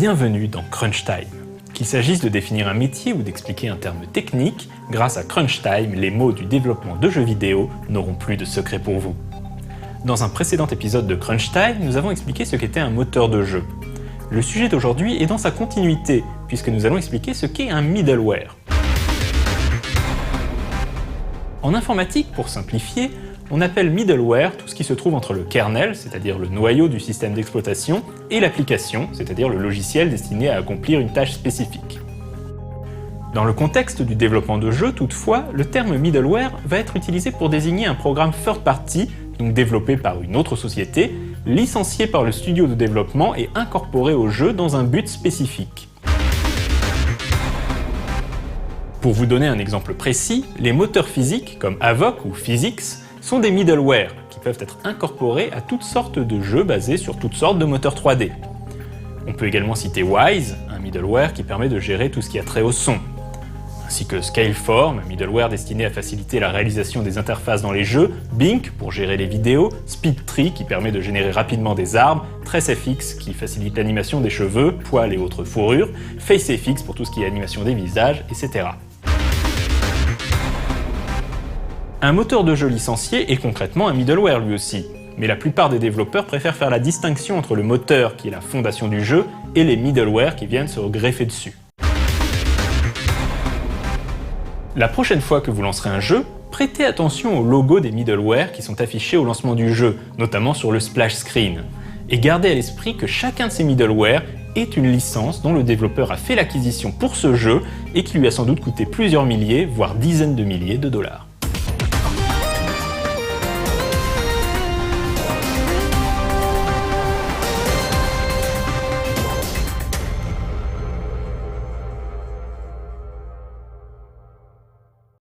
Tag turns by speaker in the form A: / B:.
A: Bienvenue dans Crunch Time. Qu'il s'agisse de définir un métier ou d'expliquer un terme technique, grâce à Crunch Time, les mots du développement de jeux vidéo n'auront plus de secret pour vous. Dans un précédent épisode de Crunch Time, nous avons expliqué ce qu'était un moteur de jeu. Le sujet d'aujourd'hui est dans sa continuité, puisque nous allons expliquer ce qu'est un middleware. En informatique, pour simplifier, on appelle middleware tout ce qui se trouve entre le kernel, c'est-à-dire le noyau du système d'exploitation, et l'application, c'est-à-dire le logiciel destiné à accomplir une tâche spécifique. Dans le contexte du développement de jeux, toutefois, le terme middleware va être utilisé pour désigner un programme third party, donc développé par une autre société, licencié par le studio de développement et incorporé au jeu dans un but spécifique. Pour vous donner un exemple précis, les moteurs physiques comme Avoc ou Physics sont des middleware qui peuvent être incorporés à toutes sortes de jeux basés sur toutes sortes de moteurs 3D. On peut également citer Wwise, un middleware qui permet de gérer tout ce qui a trait au son, ainsi que Scaleform, un middleware destiné à faciliter la réalisation des interfaces dans les jeux, Blink pour gérer les vidéos, SpeedTree qui permet de générer rapidement des arbres, TraceFX qui facilite l'animation des cheveux, poils et autres fourrures, FaceFX pour tout ce qui est animation des visages, etc. Un moteur de jeu licencié est concrètement un middleware lui aussi, mais la plupart des développeurs préfèrent faire la distinction entre le moteur qui est la fondation du jeu et les middleware qui viennent se greffer dessus. La prochaine fois que vous lancerez un jeu, prêtez attention au logo des middleware qui sont affichés au lancement du jeu, notamment sur le splash screen, et gardez à l'esprit que chacun de ces middleware est une licence dont le développeur a fait l'acquisition pour ce jeu et qui lui a sans doute coûté plusieurs milliers, voire dizaines de milliers de dollars.